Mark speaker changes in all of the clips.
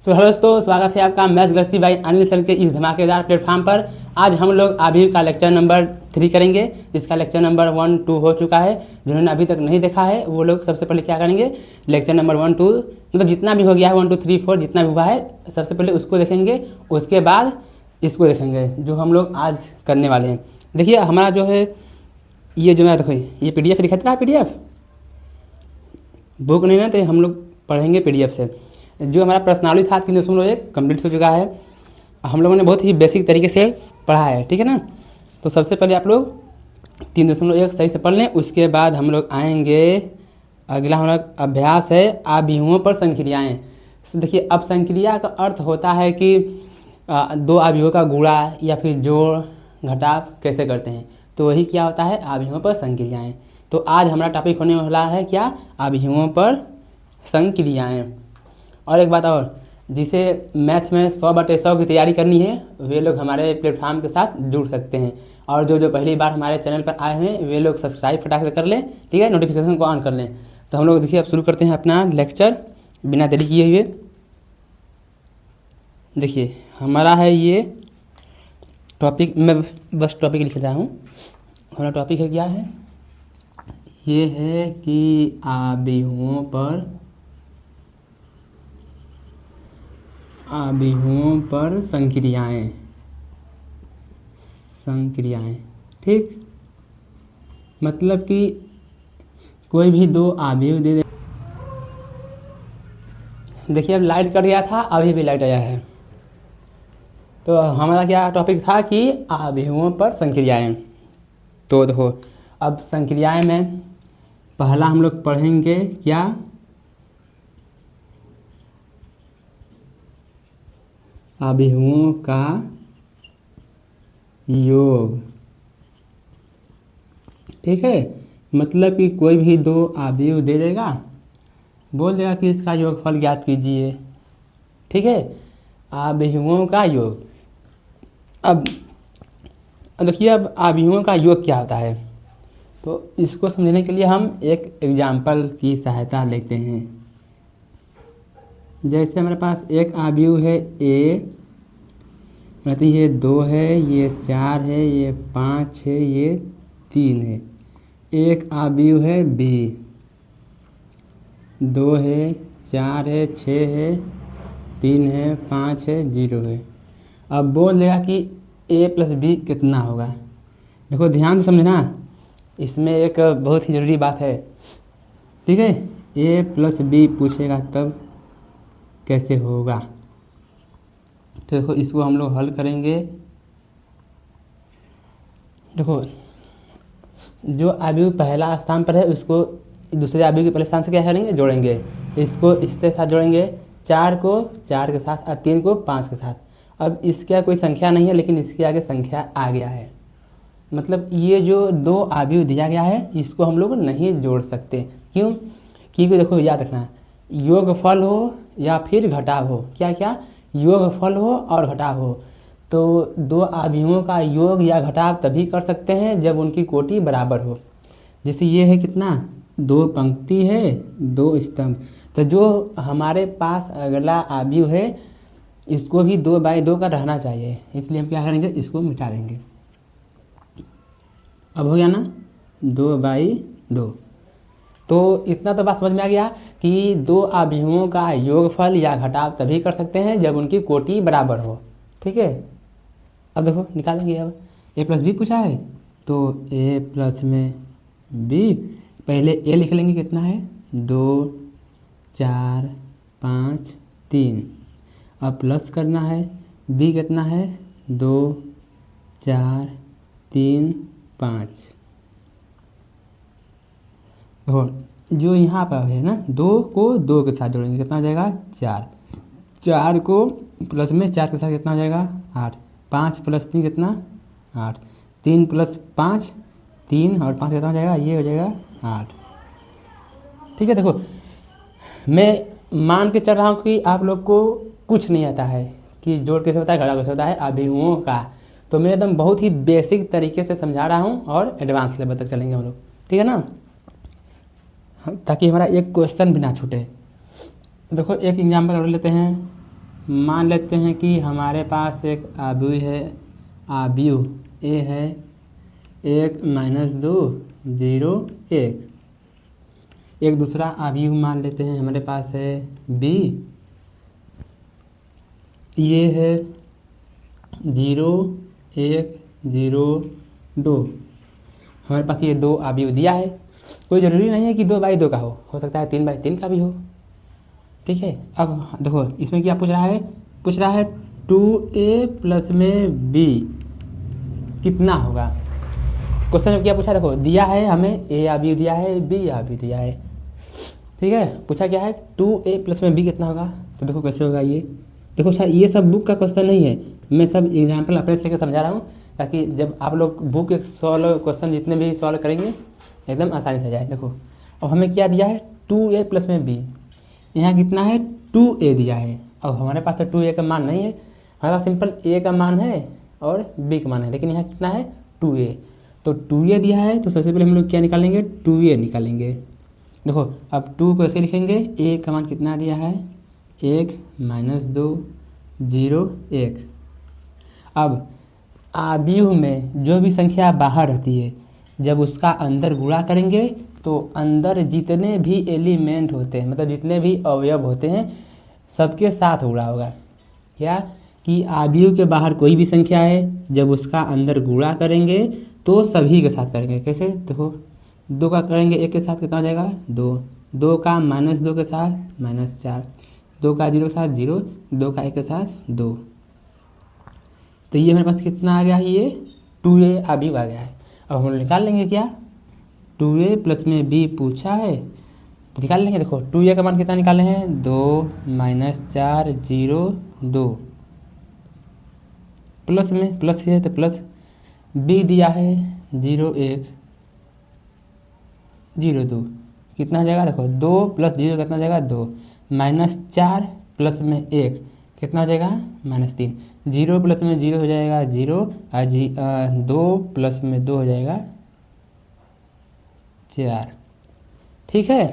Speaker 1: Hello दोस्तों, स्वागत है आपका मैथ गृहस्थी भाई अनिल सर के इस धमाकेदार प्लेटफॉर्म पर। आज हम लोग अभी का लेक्चर नंबर 3 करेंगे, जिसका लेक्चर नंबर 1, 2 हो चुका है। जिन्होंने अभी तक नहीं देखा है वो लोग सबसे पहले क्या करेंगे, लेक्चर नंबर 1, 2 मतलब जितना भी हो गया है 1, 2, 3, 4 जितना भी हुआ है सबसे पहले उसको देखेंगे, उसके बाद इसको देखेंगे जो हम लोग आज करने वाले हैं। देखिए हमारा जो है ये जो मैं देखो ये PDF दिखाता रहा, PDF बुक नहीं ना, तो हम लोग पढ़ेंगे PDF से। जो हमारा प्रश्नावली था 3.1 कंप्लीट हो चुका है। हम लोगों ने बहुत ही बेसिक तरीके से पढ़ा है, ठीक है ना। तो सबसे पहले आप लोग 3.1 सही से पढ़ लें, उसके बाद हम लोग आएंगे। अगला हमारा अभ्यास है आव्यूहों पर संक्रियाएँ। देखिए अब संक्रिया का अर्थ होता है कि दो आव्यूहों का गुणा या फिर जोड़ घटाव कैसे करते हैं, तो वही क्या होता है, आव्यूहों पर संक्रियाएँ। तो आज हमारा टॉपिक होने वाला है क्या, आव्यूहों पर संक्रियाएँ। और एक बात और, जिसे मैथ में 100/100 की तैयारी करनी है वे लोग हमारे प्लेटफॉर्म के साथ जुड़ सकते हैं। और जो पहली बार हमारे चैनल पर आए हैं वे लोग सब्सक्राइब फटाक से कर लें, ठीक है, नोटिफिकेशन को ऑन कर लें। तो हम लोग देखिए अब शुरू करते हैं अपना लेक्चर बिना देरी किए हुए। देखिए हमारा है ये टॉपिक, मैं बस टॉपिक लिख रहा हूँ। हमारा टॉपिक है क्या है, ये है कि आव्यूहों पर संक्रियाएँ, ठीक। मतलब कि कोई भी दो आव्यूह दे दे। देखिए अब लाइट कट गया था, अभी भी लाइट आया है। तो हमारा क्या टॉपिक था कि आव्यूहों पर संक्रियाएँ। तो देखो अब संक्रियाएँ में पहला हम लोग पढ़ेंगे क्या, आव्यूहों का योग, ठीक है। मतलब कि कोई भी दो आव्यूह दे देगा, बोल देगा कि इसका योगफल ज्ञात कीजिए, ठीक है, आव्यूहों का योग। अब देखिए अब आव्यूहों का योग क्या होता है, तो इसको समझने के लिए हम एक एग्जाम्पल की सहायता लेते हैं। जैसे हमारे पास एक आव्यूह है A, मतलब ये 2 है, ये 4 है, ये 5 है, ये 3 है। एक आव्यूह है B, 2 है, 4 है, 6 है, 3 है, 5 है, 0 है। अब बोल देगा कि A + B कितना होगा। देखो ध्यान से समझना, इसमें एक बहुत ही ज़रूरी बात है, ठीक है। A + B पूछेगा तब कैसे होगा। तो देखो इसको हम लोग हल करेंगे। देखो जो आव्यूह पहला स्थान पर है उसको दूसरे आव्यूह के पहले स्थान से क्या करेंगे, जोड़ेंगे। इसको इसके साथ जोड़ेंगे, 4 को 4 के साथ और 3 को 5 के साथ। अब इसका कोई संख्या नहीं है, लेकिन इसके आगे संख्या आ गया है। मतलब ये जो दो आव्यूह दिया गया है इसको हम लोग नहीं जोड़ सकते। क्यों? क्योंकि देखो याद रखना, योगफल हो या फिर घटाव हो, क्या क्या, योगफल हो और घटाव हो, तो दो आव्यूहों का योग या घटाव तभी कर सकते हैं जब उनकी कोटि बराबर हो। जैसे ये है कितना, 2 पंक्ति है, 2 स्तंभ। तो जो हमारे पास अगला आव्यूह है इसको भी 2/2 का रहना चाहिए, इसलिए हम क्या करेंगे, इसको मिटा देंगे। अब हो गया ना 2/2। तो इतना तो बात समझ में आ गया कि दो आव्यूहों का योगफल या घटाव तभी कर सकते हैं जब उनकी कोटि बराबर हो, ठीक है। अब देखो निकालेंगे। अब A + B पूछा है तो A + में B, पहले A लिख लेंगे, कितना है 2, 4, 5, 3। अब प्लस करना है, B कितना है 2, 4, 3, 5। देखो जो यहाँ पर है ना, 2 को 2 के साथ जोड़ेंगे, कितना हो जाएगा 4। 4 को प्लस में 4 के साथ कितना हो जाएगा 8। 5 + 3 कितना 8। 3 + 5 3 और 5 कितना हो जाएगा, ये हो जाएगा 8, ठीक है। देखो मैं मान के चल रहा हूँ कि आप लोग को कुछ नहीं आता है कि जोड़ कैसे होता है, घटाव कैसे होता है आव्यूहों का। तो मैं एकदम बहुत ही बेसिक तरीके से समझा रहा हूँ और एडवांस लेवल तक चलेंगे हम लोग, ठीक है ना, ताकि हमारा एक क्वेश्चन भी ना छूटे। देखो एक एग्जाम्पल और लेते हैं। मान लेते हैं कि हमारे पास एक आव्यूह ए है 1 - 2 0 1। एक दूसरा आव्यूह मान लेते हैं हमारे पास है बी, ये है 0 1 0 2। हमारे पास ये 2 आव्यूह दिया है। कोई ज़रूरी नहीं है कि 2/2 का हो सकता है 3/3 का भी हो। ठीक है, अब देखो इसमें क्या पूछ रहा है 2a प्लस में b कितना होगा। क्वेश्चन में क्या पूछा, देखो दिया है हमें a आव्यूह दिया है, b आव्यूह दिया है। ठीक है, पूछा क्या है 2a प्लस में b कितना होगा। तो देखो कैसे होगा ये। देखो अच्छा, ये सब बुक का क्वेश्चन नहीं है, मैं सब एग्जाम्पल अपने से लेकर समझा रहा हूँ ताकि जब आप लोग बुक एक सॉल्व क्वेश्चन जितने भी सॉल्व करेंगे एकदम आसानी से जाए। देखो अब हमें क्या दिया है 2a प्लस में b, यहाँ कितना है 2a दिया है। अब हमारे पास तो 2a का मान नहीं है, हमारे पास सिंपल a का मान है और b का मान है, लेकिन यहाँ कितना है 2a। तो 2a दिया है तो सबसे पहले हम लोग क्या निकालेंगे 2a निकालेंगे। देखो अब 2 को ऐसे लिखेंगे, a का मान कितना दिया है 1 - 2 0 1। अब आव्यूह में जो भी संख्या बाहर रहती है जब उसका अंदर गुणा करेंगे तो अंदर जितने भी एलिमेंट होते हैं मतलब जितने भी अवयव होते हैं सबके साथ गुणा होगा। क्या कि आव्यूह के बाहर कोई भी संख्या है जब उसका अंदर गुणा करेंगे तो सभी के साथ करेंगे। कैसे, देखो 2 का करेंगे 1 के साथ कितना हो जाएगा 2, 2 का -2 के साथ -4, 2 का 0 के साथ 0, 2 का 1 के साथ 2। तो ये हमारे पास कितना आ गया है, ये 2a आव्यूह आ गया है। अब हम निकाल लेंगे क्या 2a प्लस में b पूछा है तो निकाल लेंगे। देखो 2a का मान कितना निकाले हैं 2 - 4 0 2, प्लस में प्लस है तो प्लस, b दिया है 0 1 0 2 कितना हो जाएगा, देखो 2 + 0 कितना हो जाएगा 2, -4 प्लस में 1 कितना हो जाएगा -3, 0 प्लस में 0 हो जाएगा 0 और 2 प्लस में 2 हो जाएगा 4। ठीक है,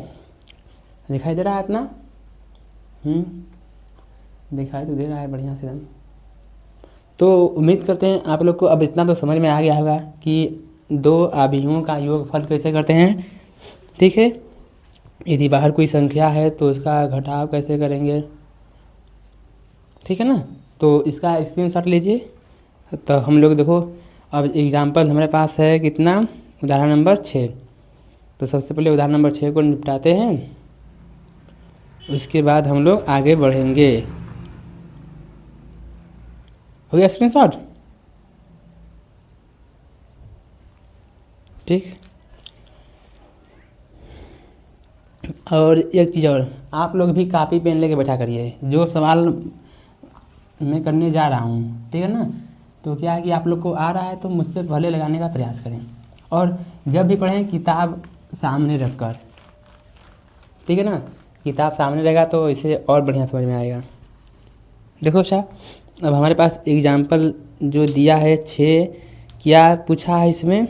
Speaker 1: दिखाई दे रहा है इतना, दिखाई तो दे रहा है बढ़िया से एकदम। तो उम्मीद करते हैं आप लोग को अब इतना तो समझ में आ गया होगा कि 2 आव्यूहों का योगफल कैसे करते हैं। ठीक है, यदि बाहर कोई संख्या है तो उसका घटाव कैसे करेंगे। ठीक है ना, तो इसका स्क्रीनशॉट लीजिए। तो हम लोग देखो अब एग्जाम्पल हमारे पास है कितना, उदाहरण नंबर 6। तो सबसे पहले उदाहरण नंबर 6 को निपटाते हैं, उसके बाद हम लोग आगे बढ़ेंगे। हो गया स्क्रीनशॉट, ठीक। और एक चीज़ और, आप लोग भी कापी पेन लेके बैठा करिए, जो सवाल मैं करने जा रहा हूँ, ठीक है ना। तो क्या है कि आप लोग को आ रहा है तो मुझसे पहले लगाने का प्रयास करें, और जब भी पढ़ें किताब सामने रखकर, ठीक है ना। किताब सामने रहेगा तो इसे और बढ़िया समझ में आएगा। देखो अच्छा, अब हमारे पास एग्जाम्पल जो दिया है 6, क्या पूछा है इसमें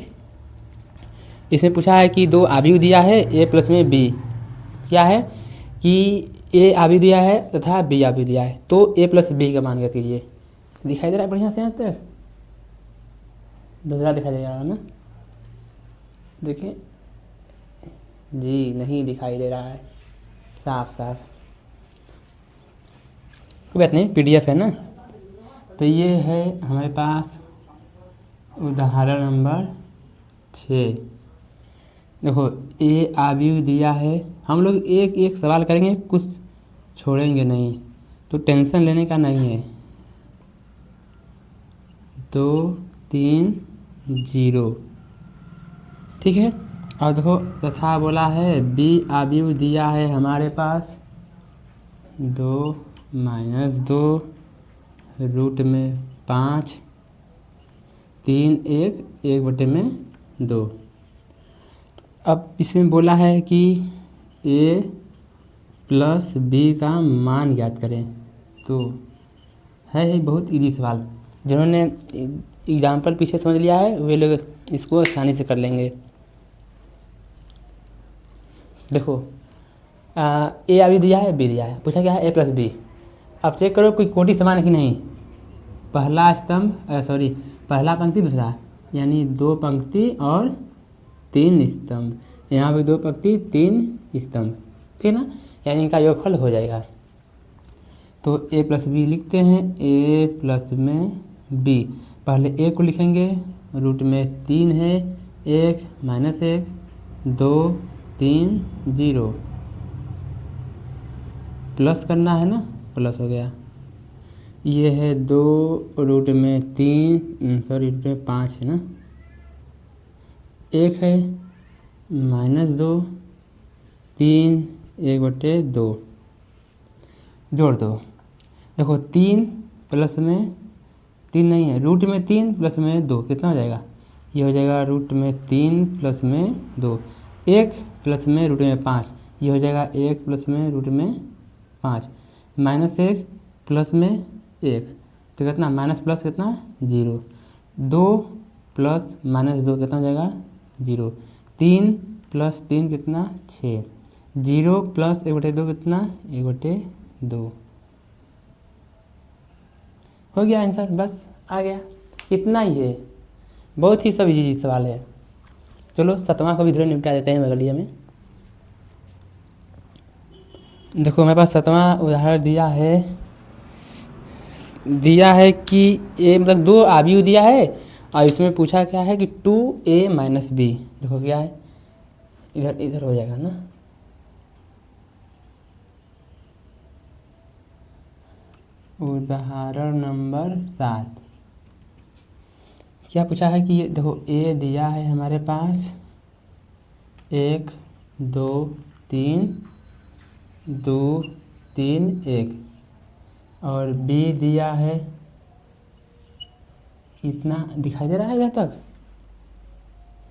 Speaker 1: पूछा है कि 2 आव्यूह दिया है a प्लस में b, क्या है कि a आव्यूह दिया है तथा b आव्यूह दिया है, तो a प्लस b का मान ज्ञात कीजिए। दिखाई दे रहा है बढ़िया से यहाँ तक, दूसरा दिखाई दे रहा है ना, देखिए जी नहीं दिखाई दे रहा है साफ साफ, कोई बात नहीं PDF है ना। तो ये है हमारे पास उदाहरण नंबर 6। देखो a आव्यूह दिया है, हम लोग एक एक सवाल करेंगे, कुछ छोड़ेंगे नहीं, तो टेंशन लेने का नहीं है। 2 3 0, ठीक है। और देखो तथा बोला है b आव्यूह दिया है हमारे पास 2 - 2 रूट में 5 3 1 1/2। अब इसमें बोला है कि a प्लस b का मान ज्ञात करें, तो है ही बहुत इजी सवाल। जिन्होंने एग्जाम्पल पीछे समझ लिया है वे लोग इसको आसानी से कर लेंगे। देखो a आव्यूह दिया है b दिया है, पूछा क्या है a प्लस b, अब चेक करो कोई कोटि समान है कि नहीं। पहला स्तंभ पहला पंक्ति दूसरा, यानी 2 पंक्ति और 3 स्तंभ, यहाँ पे 2 पंक्ति 3 स्तंभ, ठीक है ना, यानी इनका योगफल हो जाएगा। तो a प्लस बी लिखते हैं, a प्लस में b, पहले a को लिखेंगे, रूट में 3 है, 1 माइनस 1 2 3 0, प्लस करना है ना, प्लस हो गया। ये है 2 रूट में रूट में 5 है ना, 1 है माइनस 2 3 1/2 जोड़ दो। देखो 3 प्लस में 3 नहीं है, रूट में 3 प्लस में 2 कितना हो जाएगा, ये हो जाएगा रूट में 3 प्लस में 2, 1 प्लस में रूट में 5, ये हो जाएगा 1 प्लस में रूट में 5, माइनस 1 प्लस में 1, तो कितना माइनस प्लस कितना 0, 2 प्लस माइनस 2 कितना हो जाएगा 0, 3 प्लस 3 कितना 6, 0 प्लस 1/2 कितना 1/2, हो गया आंसर, बस आ गया, इतना ही है, बहुत ही सब इजी सवाल है। चलो 7वां को भी धीरे निपटा देते हैं बगलिया में। देखो मेरे पास 7वां उदाहरण दिया है कि ए मतलब 2 आव्यूह दिया है और इसमें पूछा क्या है कि 2a माइनस बी, देखो क्या है, इधर हो जाएगा ना, उदाहरण नंबर 7 क्या पूछा है कि ये देखो a दिया है हमारे पास 1 2 3 2 3 1 और b दिया है कितना, दिखाई दे रहा है इधर तक,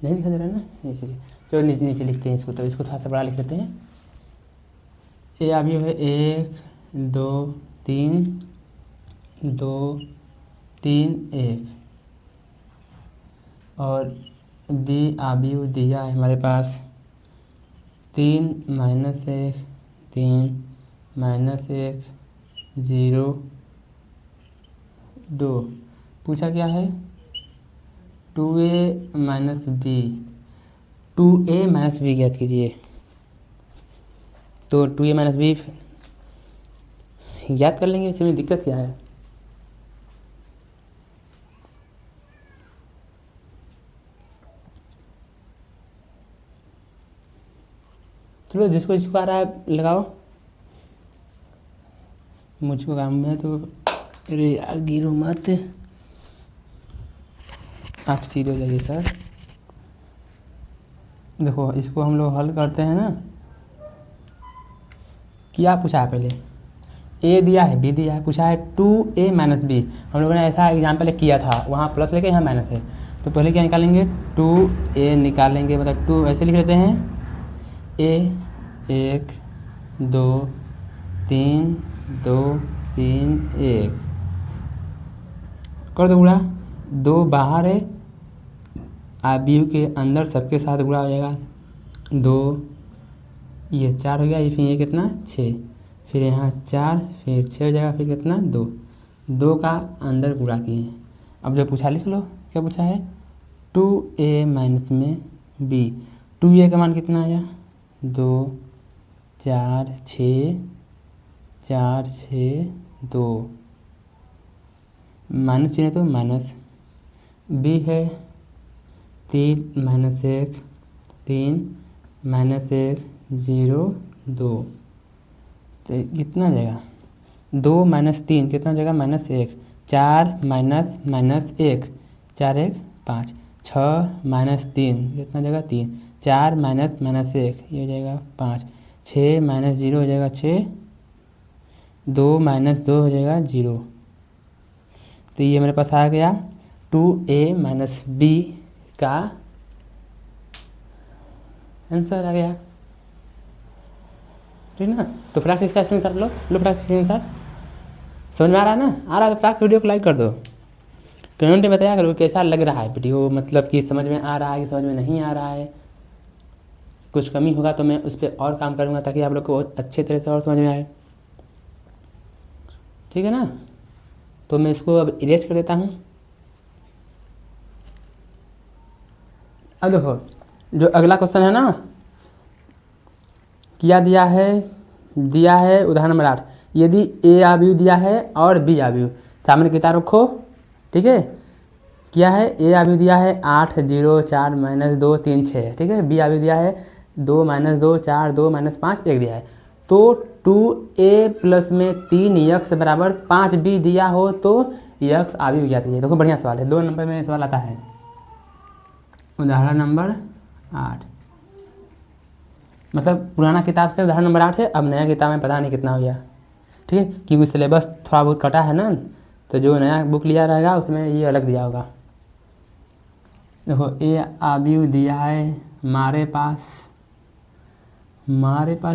Speaker 1: नहीं दिखाई दे रहा है ना, इसलिए चलो नीचे लिखते हैं इसको, तो इसको थोड़ा सा बड़ा लिख लेते हैं। a अभी है 1 2 3 2 3 1 और b आव्यूह दिया है हमारे पास 3 माइनस 1 3 माइनस 1 0 2, पूछा क्या है 2a minus B, 2a minus B ज्ञात कीजिए। तो 2a माइनस बी ज्ञात कर लेंगे, इसमें दिक्कत क्या है। चलो जिसको जिसको आ रहा है लगाओ, मुझको काम है तो, अरे यार गिरो मत, आप सीधे हो जाइए सर। देखो इसको हम लोग हल करते हैं ना, क्या पूछा है पहले, a दिया है b दिया है, पूछा है 2a माइनस बी, हम लोगों ने ऐसा एग्जाम्पल किया था, वहाँ प्लस लेके यहाँ माइनस है, तो पहले क्या निकालेंगे 2a निकालेंगे, मतलब 2 ऐसे लिख लेते हैं, a 1 2 3 2 3 1 कर दो गुणा, 2 बाहर है, आव्यूह के अंदर सबके साथ गुणा हो जाएगा, 2 ये 4 हो गया, ये फिर ये कितना 6, फिर यहाँ 4 फिर 6 हो जाएगा, फिर कितना 2 का अंदर गुणा किए। अब जो पूछा लिख लो, क्या पूछा है 2a माइनस में b, 2a का मान कितना आया 2 4 6 4 6 2, माइनस चिन्ह तो माइनस, b है 3 माइनस 1 3 माइनस 1 0 2, तो कितना जाएगा 2 माइनस 3 कितना जाएगा माइनस 1, 4 माइनस माइनस 1 4 1 5, 6 माइनस 3 कितना जाएगा 3, 4 माइनस माइनस 1 ये हो जाएगा 5, 6 माइनस 0 हो जाएगा 6, 2 माइनस 2 हो जाएगा 0, तो ये मेरे पास आ गया 2a माइनस b का आंसर आ गया, ठीक ना। तो फटाक से इसका स्क्रीनशॉट लो फटाक से स्क्रीनशॉट, समझ में आ रहा है ना, आ रहा है तो फटाक से वीडियो को लाइक कर दो, कमेंट में बताया करो कैसा लग रहा है वीडियो, मतलब कि समझ में आ रहा है कि समझ में नहीं आ रहा है, कुछ कमी होगा तो मैं उस पर और काम करूँगा ताकि आप लोग को अच्छे तरह से और समझ में आए। ठीक है ना। तो मैं इसको अब इरेज कर देता हूँ। अब देखो जो अगला क्वेश्चन है ना, क्या दिया है उदाहरण नंबर 8, यदि ए आव्यूह दिया है और बी आव्यूह, सामने किताब रखो, ठीक है। क्या है, ए आव्यूह दिया है 8 0 4 -2 3 6, ठीक है। बी आव्यूह दिया है 2 -2 4 2 -5 1 दिया है। तो 2a प्लस में 3x बराबर 5b दिया हो तो x आव्यूह ज्ञात कीजिए। देखो बढ़िया सवाल है, 2 नंबर में सवाल आता है। उदाहरण नंबर 8, मतलब पुराना किताब से उदाहरण नंबर 8 है, अब नया किताब में पता नहीं कितना हो गया, ठीक है, क्योंकि सिलेबस थोड़ा बहुत कटा है ना, तो जो नया बुक लिया रहेगा उसमें ये अलग दिया होगा। देखो ए आव्यूह दिया है हमारे पास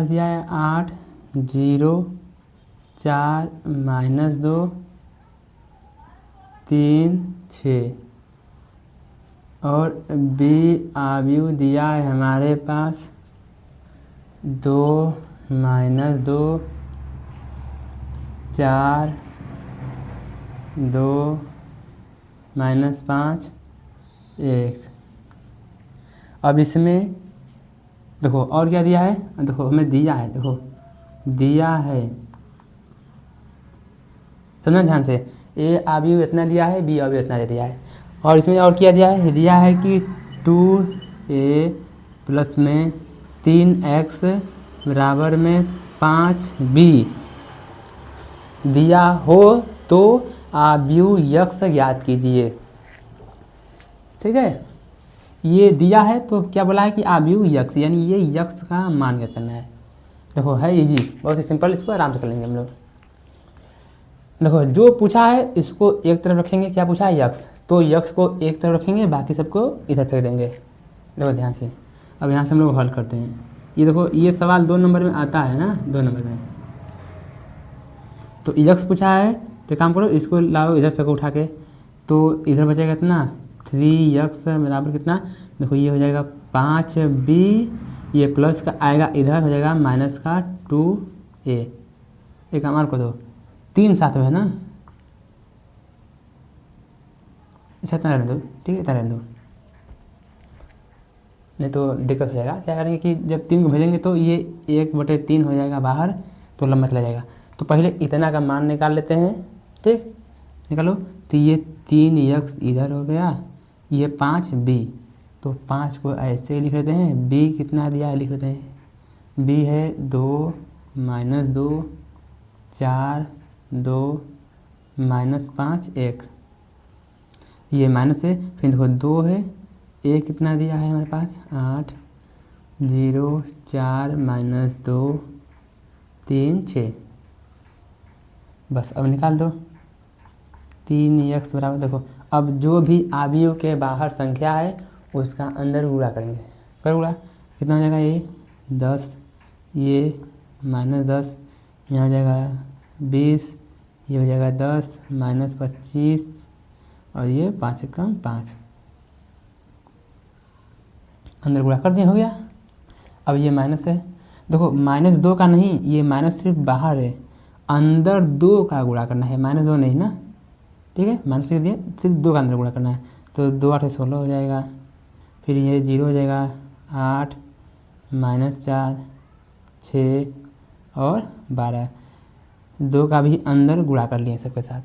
Speaker 1: दिया है 8 0 4 -2 3 6, और बी आव्यूह दिया है हमारे पास 2 -2 4 2 -5 1। अब इसमें देखो और क्या दिया है, देखो हमें दिया है, देखो दिया है, समझना ध्यान से, ए आव्यूह इतना दिया है, बी आव्यूह इतना दे दिया है। और इसमें और क्या दिया है कि 2a प्लस में 3x बराबर में 5b दिया हो तो आव्यूह x ज्ञात कीजिए, ठीक है। ये दिया है तो क्या बोला है कि आव्यूह x, यानी ये x का मान ज्ञात करना है। देखो है इजी, बहुत ही सिंपल, इसको आराम से कर लेंगे हम लोग। देखो जो पूछा है इसको एक तरफ रखेंगे, क्या पूछा है x, तो x को एक तरफ रखेंगे, बाकी सबको इधर फेंक देंगे। देखो ध्यान से, अब यहाँ से हम लोग हल करते हैं। ये देखो ये सवाल 2 नंबर में आता है ना, 2 नंबर में, तो x पूछा है तो काम करो, इसको लाओ इधर फेंको उठा के, तो इधर बचेगा कितना 3x बराबर कितना, देखो ये हो जाएगा 5b, ये प्लस का आएगा इधर हो जाएगा माइनस का 2a, एक काम और कर दो, 3 साथ में है ना, अच्छा इतना रहने दो, ठीक है इतना रहने दो, नहीं तो दिक्कत हो जाएगा। क्या करेंगे कि जब 3 को भेजेंगे तो ये 1/3 हो जाएगा बाहर, तो लंबा चला जाएगा। तो पहले इतना का मान निकाल लेते हैं, ठीक, निकालो। तो ये 3x इधर हो गया, ये 5b, तो 5 को ऐसे लिख लेते हैं, b कितना दिया है लिख लेते हैं, b है 2 -2 4 2 -5 1, ये माइनस है, फिर देखो 2 है, a कितना दिया है हमारे पास 8 0 4 -2 3 6, बस अब निकाल दो 3x बराबर, देखो अब जो भी आव्यूह के बाहर संख्या है उसका अंदर गुणा करेंगे, कर गुणा कितना हो जाएगा, ये 10, ये -10, यहाँ हो जाएगा 20, ये हो जाएगा 10 -25, और ये 5 कम 5, अंदर गुणा कर दिया, हो गया। अब ये माइनस है, देखो -2 का नहीं, ये माइनस सिर्फ बाहर है, अंदर 2 का गुणा करना है, -2 नहीं ना, ठीक है, माइनस लिख दिए, सिर्फ 2 का अंदर गुणा करना है, तो 2 8 16 हो जाएगा, फिर ये 0 हो जाएगा 8 -4 6 और 12, 2 का भी अंदर गुणा कर लिए सबके साथ,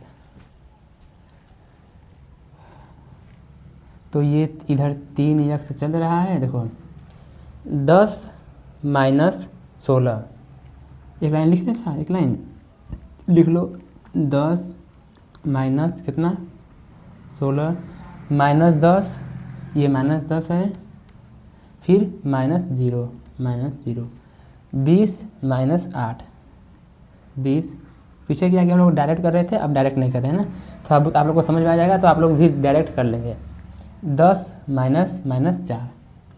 Speaker 1: तो ये इधर 3x चल रहा है, देखो 10 -16, एक लाइन लिख लो, अच्छा एक लाइन लिख लो, 10 माइनस कितना 16 -10, ये -10 है, फिर -0 20 -8 20, पीछे क्या हम लोग डायरेक्ट कर रहे थे, अब डायरेक्ट नहीं कर रहे हैं ना, तो अब आप लोग को समझ में आ जाएगा, तो आप लोग भी डायरेक्ट कर लेंगे। 10 -4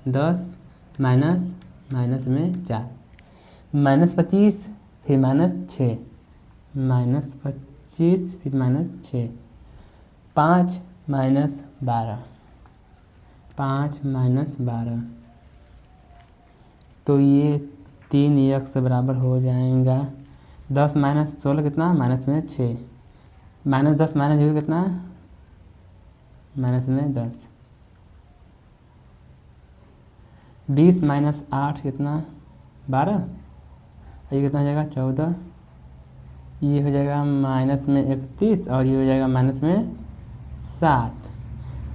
Speaker 1: 10 माइनस माइनस में 4 -25 फिर -6 -25 फिर -6 5 -12 5 -12, तो ये 3x बराबर हो जाएगा 10 -16 कितना माइनस में 6 -10 - 0 कितना, माइनस में 10। 20 - 8 कितना, 12। ये कितना हो जाएगा, 14। ये हो जाएगा माइनस में 31 और ये हो जाएगा माइनस में 7।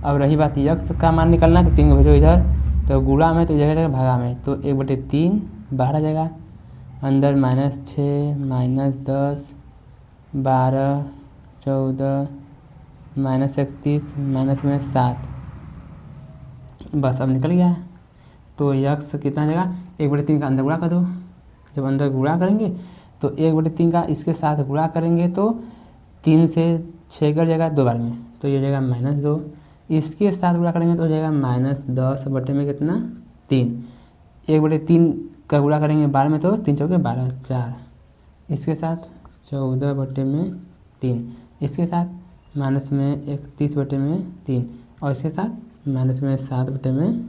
Speaker 1: अब रही बात यक्स का मान निकलना है तो 3 को भेजो इधर, तो गुणा में तो इधर जाएगा भागा में, तो 1/3 बाहर आ जाएगा, अंदर -6 -10 12 14 -31 माइनस में 7। बस अब निकल गया। तो यक्स कितना आ जाएगा, 1/3 का अंदर गुणा कर दो। जब अंदर गुणा करेंगे तो 1/3 का इसके साथ गुणा करेंगे तो 3 से 6 कर जाएगा 2 बार में, तो ये हो जाएगा -2। इसके साथ गुणा करेंगे तो हो जाएगा -10 बटे में कितना, 3। 1/3 का गुणा करेंगे 12 में तो 3 चौके 12 4। इसके साथ 14 बटे में 3, इसके साथ माइनस में 31 बटे में 3 और इसके साथ माइनस में 7 बटे में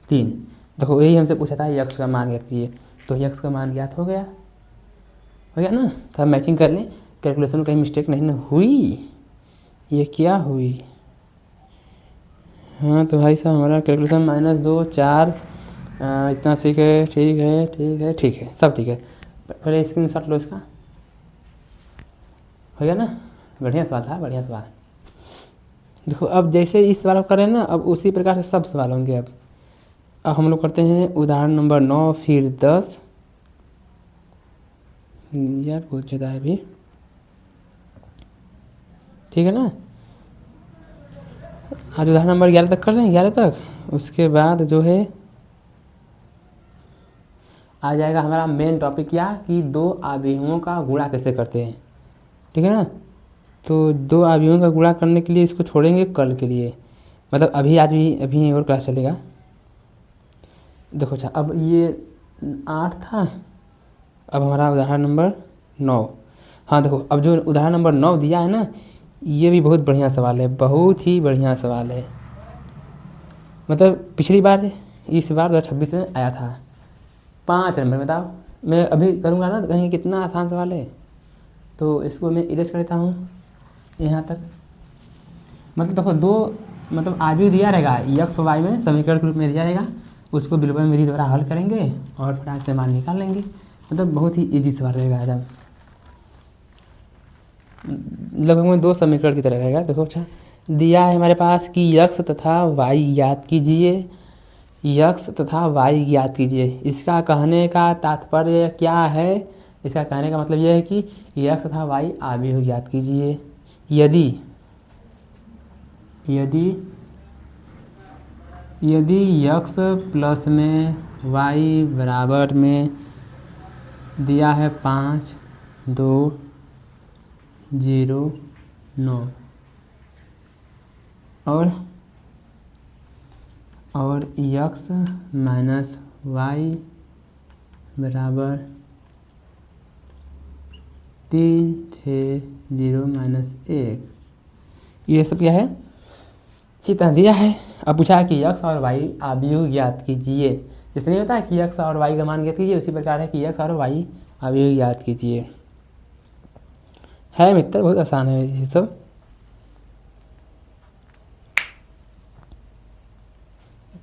Speaker 1: 3। देखो यही हमसे पूछा था यक्स का मान ज्ञात कीजिए, तो यक्स का मान ज्ञात हो गया ना। तो हम मैचिंग कर लें, कैलकुलेशन में कहीं मिस्टेक नहीं ना हुई। ये क्या हुई, हाँ तो भाई साहब हमारा कैलकुलेशन -2 4 इतना ठीक है, ठीक है ठीक है ठीक है, सब ठीक है। पहले स्क्रीनशॉट लो इसका, हो गया ना। बढ़िया सवाल था, बढ़िया सवाल। देखो अब जैसे इस सवाल को करें ना, अब उसी प्रकार से सब सवाल होंगे। अब हम लोग करते हैं उदाहरण नंबर 9 फिर 10। यार बहुत ज़्यादा है अभी, ठीक है ना। आज उदाहरण नंबर 11 तक कर लें, 11 तक। उसके बाद जो है आ जाएगा हमारा मेन टॉपिक क्या, कि दो अवयवों का गुणा कैसे करते हैं, ठीक है ना। तो दो अवयवों का गुणा करने के लिए इसको छोड़ेंगे कल के लिए, मतलब अभी आज भी अभी और क्लास चलेगा। देखो अच्छा, अब ये 8 था, अब हमारा उदाहरण नंबर 9। हाँ देखो, अब जो उदाहरण नंबर 9 दिया है ना, ये भी बहुत बढ़िया सवाल है, बहुत ही बढ़िया सवाल है। मतलब पिछली बार, इस बार 2026 में आया था 5 नंबर। बताओ, मैं अभी करूँगा ना तो कहेंगे कितना आसान सवाल है। तो इसको मैं इरेज कर देता हूँ यहाँ तक। मतलब देखो दो, मतलब आगे दिया रहेगा यक्स वाई में समीकरण के रूप में दिया रहेगा, उसको विलोपन विधि द्वारा हल करेंगे और फटाक से मान निकाल लेंगे। मतलब बहुत ही इजी सवाल रहेगा एकदम, लगभग में 2 समीकरण की तरह रहेगा। देखो अच्छा, दिया है हमारे पास कि यक्स तथा वाई ज्ञात कीजिए, यक्स तथा वाई ज्ञात कीजिए। इसका कहने का तात्पर्य क्या है, इसका कहने का मतलब यह है कि यक्स तथा वाई अवयव ज्ञात कीजिए। यदि यदि यदि यक्स प्लस में वाई बराबर में दिया है 5 2 0 9 और यक्स माइनस वाई बराबर 3 6 0 -1, ये सब क्या है, कितना दिया है। अब पूछा है कि यक्स और वाई अवयव ज्ञात कीजिए। जैसे नहीं होता है कि यक्स और वाई का मान ज्ञात कीजिए, उसी प्रकार है कि यक्स और वाई अवयव ज्ञात कीजिए। है मित्र, बहुत आसान है ये सब।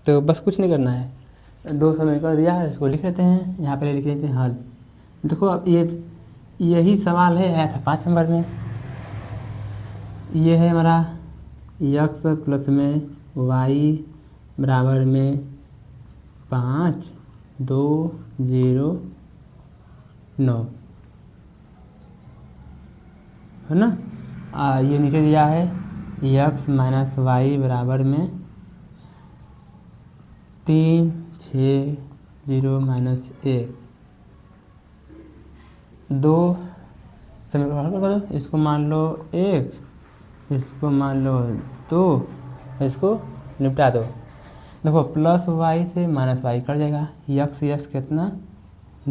Speaker 1: तो बस कुछ नहीं करना है, 2 समीकरण दिया है, इसको लिख लेते हैं, यहाँ पे लिख लेते हैं हल। देखो अब यही सवाल है, आया था 5 नंबर में। ये है हमारा यक्स प्लस में वाई बराबर में 5 2 0 9, है ना। ये नीचे दिया है यक्स माइनस वाई बराबर में 3 6 0 -1। 2 समीकरण हल कर दो, इसको मान लो 1, इसको मान लो 2, इसको निपटा दो। देखो प्लस वाई से माइनस वाई कट जाएगा, यक्स यक्स कितना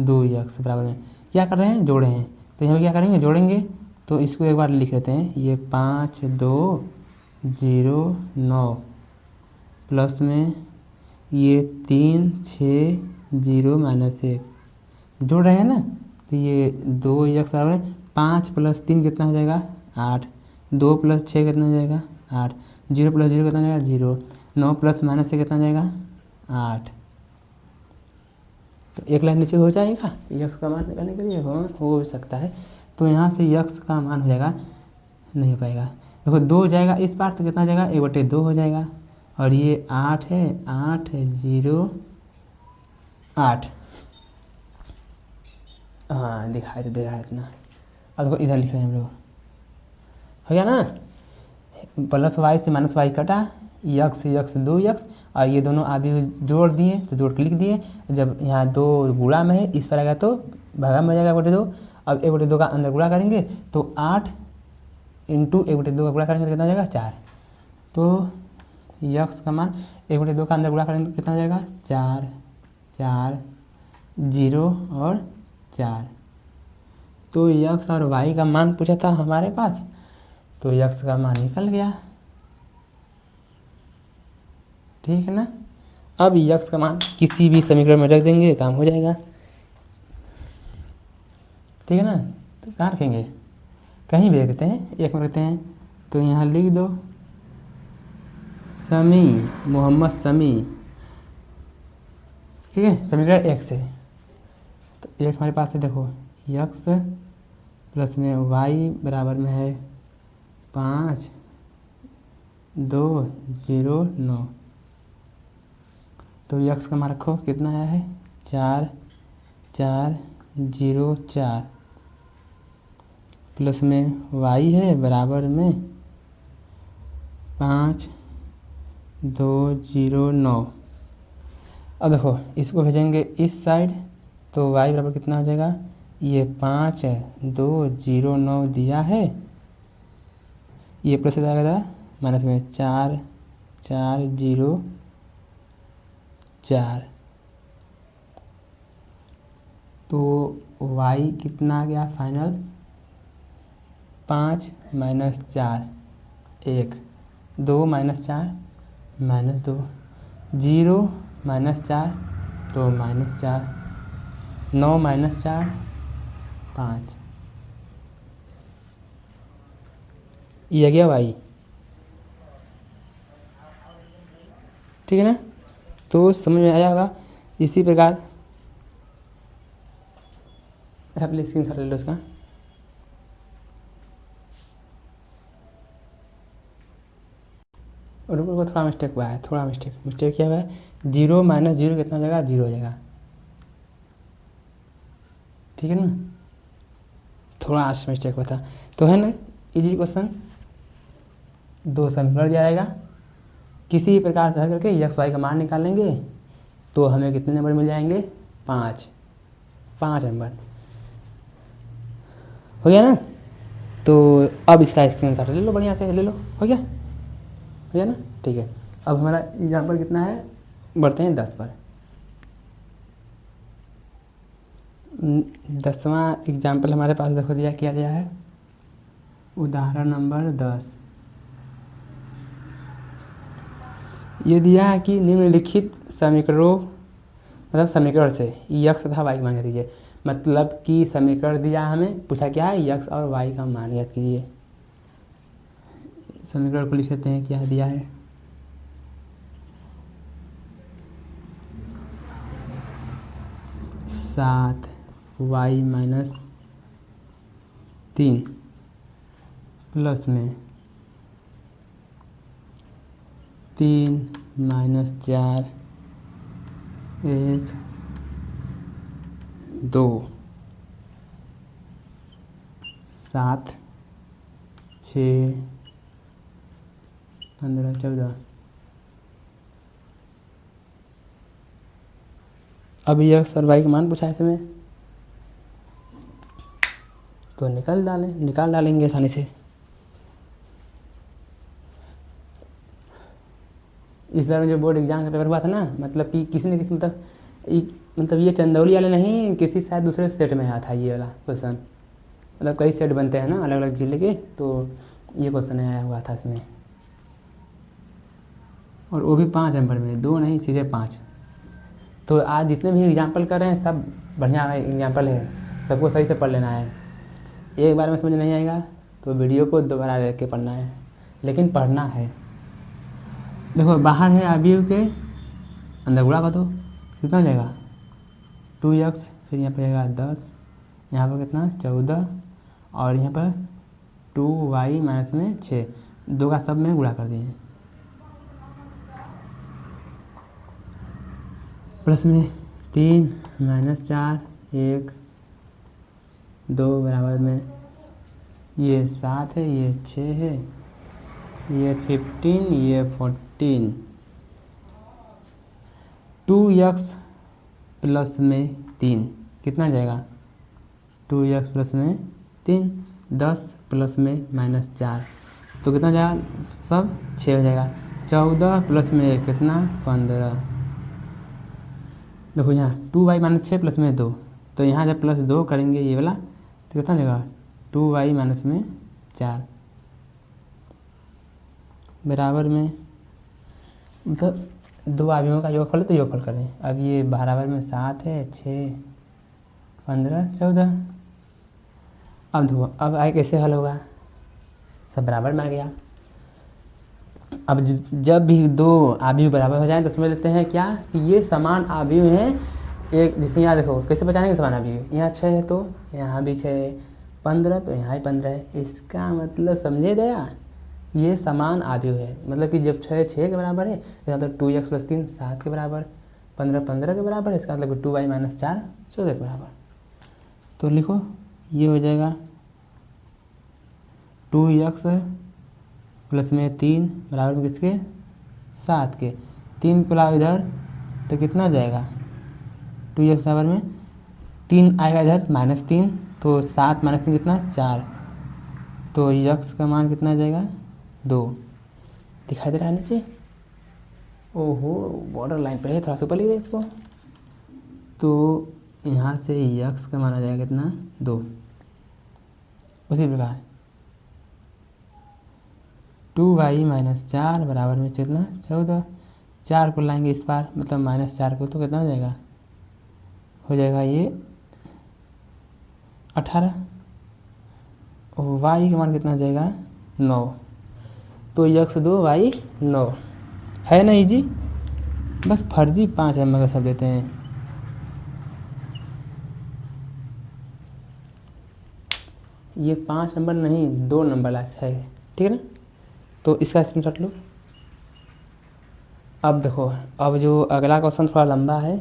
Speaker 1: 2 यक्स बराबर में क्या कर रहे हैं, जोड़े हैं। तो यहाँ पे क्या करेंगे, जोड़ेंगे। तो इसको एक बार लिख लेते हैं, ये 5 2 0 9 प्लस में ये 3 6 0 -1, जोड़ रहे हैं ना। तो ये 2 यक्स बराबर 5 + 3 कितना हो जाएगा 8, 2 + 6 कितना हो जाएगा 8, 0 + 0 कितना हो जाएगा 0, 9 + -6 कितना हो जाएगा 8। तो एक लाइन नीचे हो जाएगा यक्स का मान निकालने के लिए, हो सकता है। तो यहाँ से यक्स का मान हो जाएगा, नहीं हो पाएगा। देखो 2 जाएगा इस पार तो कितना हो जाएगा 1/2 हो जाएगा, और ये 8 है, 8 0 8। हाँ दिखाई तो दे रहा है इतना। अब देखो इधर लिख रहे हैं हम लोग, हो गया ना। +y से -y कटा, यक्स से यक्स 2 यक्स, और ये दोनों अभी जोड़ दिए तो जोड़ के लिख दिए। जब यहाँ 2 गुणा में है इस पर आएगा तो भागा में हो जाएगा 1/2। अब 1/2 का अंदर गुणा करेंगे तो 8 × 1/2 का गुणा करेंगे तो कितना हो जाएगा 4। तो यक्स का मान 1/2 का अंदर गुणा करेंगे तो कितना हो जाएगा 4, 4 0 और 4। तो यक्स और वाई का मान पूछा था हमारे पास, तो यक्स का मान निकल गया, ठीक है ना। अब यक्स का मान किसी भी समीकरण में रख देंगे काम हो जाएगा, ठीक है ना। तो कहाँ रखेंगे, कहीं भी रख देते हैं, एक में रखते हैं। तो यहाँ लिख दो समी, मोहम्मद समी, ठीक है, समीकरण 1 से। तो एक हमारे पास है, देखो यक्स प्लस में वाई बराबर में है 5 2 0 9। तो यक्स का मान रखो कितना आया है 4 4 0 4, प्लस में वाई है बराबर में 5 2 0 9। अब देखो इसको भेजेंगे इस साइड तो वाई बराबर कितना हो जाएगा, ये 5 2 0 9 दिया है, ये प्लस आ जाएगा माइनस में 4 4 0 4। तो y कितना आ गया फाइनल 5 - 4 1, 2 - 4 -2, 0 - 4 तो -4, 9 - 4 5, ये आ गया y, ठीक है ना। तो समझ में आया होगा। इसी प्रकार अच्छा प्लीज स्क्रीनशॉट ले लो इसका। और ऊपर को थोड़ा मिस्टेक हुआ है, थोड़ा मिस्टेक क्या हुआ है, 0 - 0 कितना हो जाएगा 0 हो जाएगा, ठीक है ना। थोड़ा मिस्टेक हुआ था। तो है ना इजी क्वेश्चन, 2 समीकरण दिया जाएगा, किसी प्रकार से हल करके यक्स वाई का मान निकाल लेंगे तो हमें कितने नंबर मिल जाएंगे 5 नंबर, हो गया ना। तो अब इसका स्क्रीनशॉट ले लो, बढ़िया से ले लो, हो गया ना, ठीक है। अब हमारा एग्जाम्पल कितना है, बढ़ते हैं 10 पर। 10वां एग्जाम्पल हमारे पास देखो दिया क्या दिया है, उदाहरण नंबर 10। ये दिया है कि निम्नलिखित समीकरणों मतलब समीकरण से यक्स तथा वाई का मान ज्ञात कीजिए। मतलब कि समीकरण दिया हमें, पूछा क्या है यक्स और वाई का मान ज्ञात कीजिए। समीकरण को लिख लेते हैं, क्या दिया है 7y - 3 प्लस में 3 - 4 1 2 7 6 15 14। अब यक्स और वाई का मान पूछा है इसमें, तो निकाल डालेंगे आसानी से। इस बार में जो बोर्ड एग्जाम का पेपर हुआ था ना, मतलब कि किसी न किसी मतलब ये चंदौली वाले नहीं, किसी शायद दूसरे सेट में आया था ये वाला क्वेश्चन। मतलब कई सेट बनते हैं ना अलग अलग जिले के, तो ये क्वेश्चन आया हुआ था इसमें, और वो भी 5 नंबर में, 2 नहीं सीधे 5। तो आज जितने भी एग्जाम्पल कर रहे हैं सब बढ़िया एग्जाम्पल है, सबको सही से पढ़ लेना है। एक बार में समझ नहीं आएगा तो वीडियो को दोबारा देख के पढ़ना है, लेकिन पढ़ना है। देखो बाहर है अवयव के, अंदर गुणा कर दो, कितना हो जाएगा 2x, फिर यहाँ पर जाएगा 10, यहाँ पर कितना 14, और यहाँ पर 2y माइनस में 6, दो का सब में गुणा कर दिए, प्लस में 3 माइनस 4 1 2 बराबर में ये 7 है, ये 6 है, ये 15, ये 14। 2x प्लस में 3 कितना आ जाएगा 2x प्लस में 3, 10 प्लस में माइनस 4 तो कितना हो जाएगा सब 6 हो जाएगा। 14 प्लस में 1 कितना 15। देखो यहाँ 2y माइनस 6 प्लस में 2, तो यहाँ जब प्लस 2 करेंगे ये वाला तो कितना हो जाएगा 2y माइनस में 4 बराबर में, मतलब दो अवयवों का योगफल तो योगफल करें। अब ये बराबर में 7 है, 6 15 14। अब देखो अब आगे कैसे हल होगा, सब बराबर में आ गया। अब जब भी दो अवयव बराबर हो जाए तो समझ लेते हैं क्या कि ये समान अवयव हैं। एक जैसे यहाँ देखो कैसे पहचानेंगे समान अवयव, यहाँ 6 है तो यहाँ भी 6 है, 15 तो यहाँ ही 15 है, इसका मतलब समझे गया ये समान अवयव है। मतलब कि जब 6 6 के बराबर है इसका मतलब 2x प्लस 3 7 के बराबर, 15 15 के बराबर है, इसका मतलब 2y माइनस 4 14 के बराबर। तो लिखो ये हो जाएगा 2x प्लस में 3 बराबर में किसके 7 के, 3 को लाओ इधर तो कितना हो जाएगा 2x बराबर में 3 आएगा इधर माइनस 3, तो 7 माइनस 3 कितना 4, तो x का मान कितना आ जाएगा 2। दिखाई दे रहा है नीचे, ओहो बॉर्डर लाइन पर है, थोड़ा सा ऊपर लिख दे इसको। तो यहाँ से x का मान आ जाएगा कितना 2। उसी प्रकार 2y माइनस 4 बराबर में कितना 14, 4 को लाएंगे इस पार मतलब माइनस 4 को तो कितना हो जाएगा ये 18, और y का मान कितना हो जाएगा 9। तो x 2 y 9 है ना इजी, बस फर्जी 5 नंबर का सब देते हैं। ये 5 नंबर नहीं 2 नंबर लायक है, ठीक है ना। तो इसका स्क्रीनशॉट लो। अब देखो अब जो अगला क्वेश्चन थोड़ा लंबा है,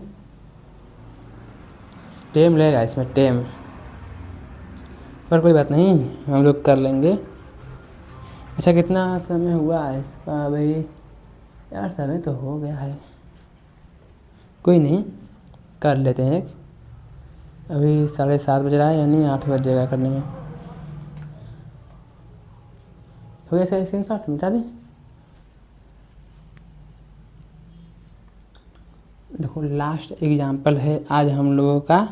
Speaker 1: टाइम लगेगा इसमें टाइम, पर कोई बात नहीं हम लोग कर लेंगे। अच्छा कितना समय हुआ है इसका भाई, यार समय तो हो गया है, कोई नहीं कर लेते हैं। अभी 7:30 बज रहा है, यानी 8 बज जाएगा करने में। हो गया इसका स्क्रीनशॉट मिटा दें। देखो लास्ट एग्जाम्पल है आज हम लोगों का,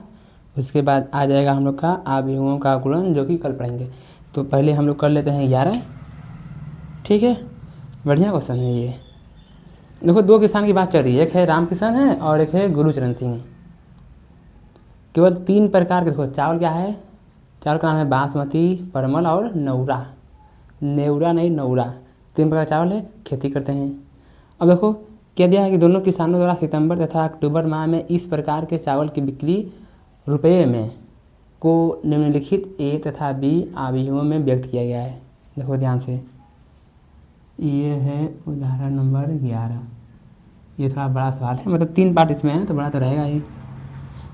Speaker 1: उसके बाद आ जाएगा हम लोग का अवयवों का गुणन जो कि कल पढ़ेंगे। तो पहले हम लोग कर लेते हैं 11, ठीक है। बढ़िया क्वेश्चन है ये। देखो 2 किसान की बात चल रही है, एक है राम किसान है और एक है गुरुचरण सिंह। केवल 3 प्रकार के, देखो चावल क्या है, चावल का नाम है बासमती, परमल और नौरा, नेवरा नहीं नौरा, 3 प्रकार चावल है, खेती करते हैं। अब देखो क्या दिया है कि दोनों किसानों द्वारा सितंबर तथा अक्टूबर माह में इस प्रकार के चावल की बिक्री रुपये में को निम्नलिखित ए तथा बी अवयवों में व्यक्त किया गया है। देखो ध्यान से, ये है उदाहरण नंबर 11। ये थोड़ा बड़ा सवाल है, मतलब 3 पार्ट इसमें है तो बड़ा तो रहेगा ही।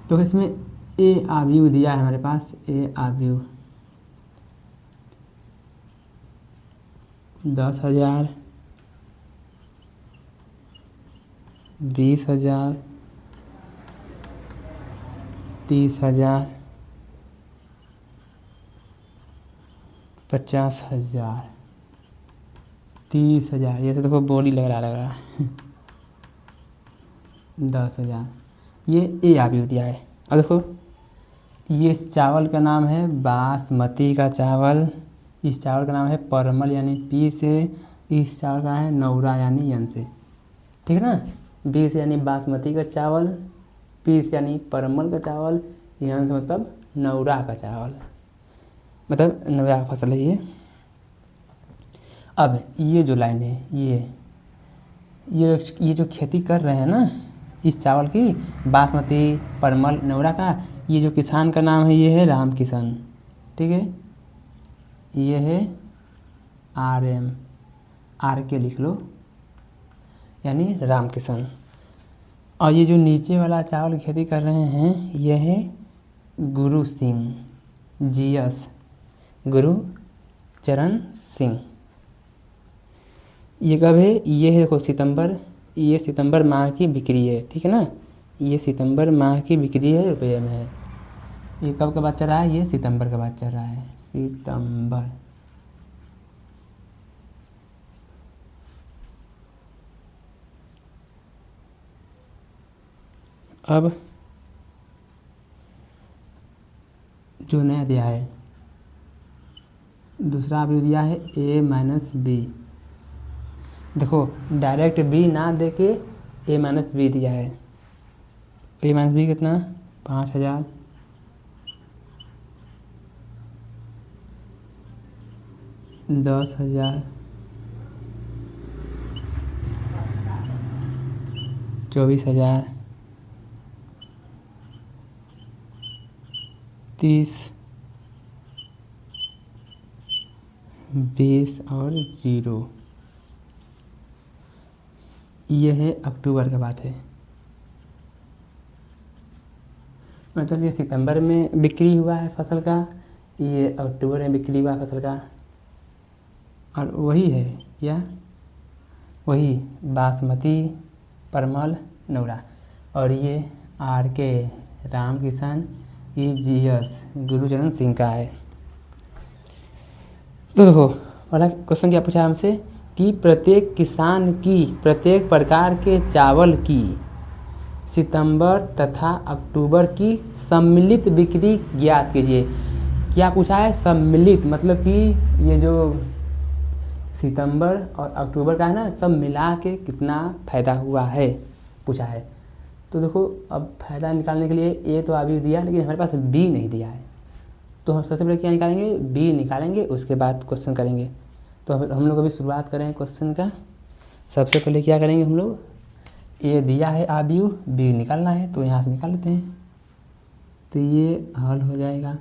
Speaker 1: तो इसमें ए अवयव दिया है हमारे पास, ए अवयव 10,000, 20,000, 30,000, 50,000, 30,000, ये तो देखो बोली लग रहा 10,000, ये ए अवयव दिया है। अब देखो ये इस चावल का नाम है बासमती का चावल, इस चावल का नाम है परमल यानी पी से, इस चावल का नाम है नौरा यानी यन से, ठीक है ना। बी से यानी बासमती का चावल, पी से यानी परमल का चावल, यन से मतलब नौरा का चावल। मतलब नवरा का फसल है ये। अब ये जो लाइन है ये जो खेती कर रहे हैं ना इस चावल की, बासमती, परमल, नवरा का, ये जो किसान का नाम है ये है राम किसान, ठीक है। ये है RM, RK लिख लो, यानी राम किसान। और ये जो नीचे वाला चावल की खेती कर रहे हैं ये है गुरु सिंह, GS, गुरुचरण सिंह। ये कब है? ये है देखो सितंबर, ये सितंबर माह की बिक्री है, ठीक है ना। ये सितंबर माह की बिक्री है, रुपये में है। ये कब का बात चल रहा है? ये सितंबर का बात चल रहा है, सितंबर। अब जो नया दिया है, दूसरा अभी दिया है A-B। देखो डायरेक्ट B ना दे के A-B दिया है। A-B कितना? 5000, 10,000, 24,000, 30, 20 और 0। ये है अक्टूबर का बात है, मतलब ये सितंबर में बिक्री हुआ है फसल का, ये अक्टूबर में बिक्री हुआ है फसल का। और वही है या वही बासमती, परमल, नवरा। और ये RK राम किसान, ये GS गुरुचरण सिंह का है। तो देखो वाला क्वेश्चन क्या पूछा हमसे कि प्रत्येक किसान की प्रत्येक प्रकार के चावल की सितंबर तथा अक्टूबर की सम्मिलित बिक्री ज्ञात कीजिए। क्या पूछा है? सम्मिलित, मतलब कि ये जो सितंबर और अक्टूबर का है ना, सब मिला के कितना फ़ायदा हुआ है पूछा है। तो देखो अब फ़ायदा निकालने के लिए ए तो अभी दिया, लेकिन हमारे पास B नहीं दिया है, तो हम सबसे पहले क्या निकालेंगे? B निकालेंगे, उसके बाद क्वेश्चन करेंगे। तो हम लोग अभी शुरुआत करें क्वेश्चन का। सबसे पहले क्या करेंगे हम लोग? ए दिया है अभी, B निकालना है, तो यहाँ से निकाल लेते हैं। तो ये हल हो जाएगा।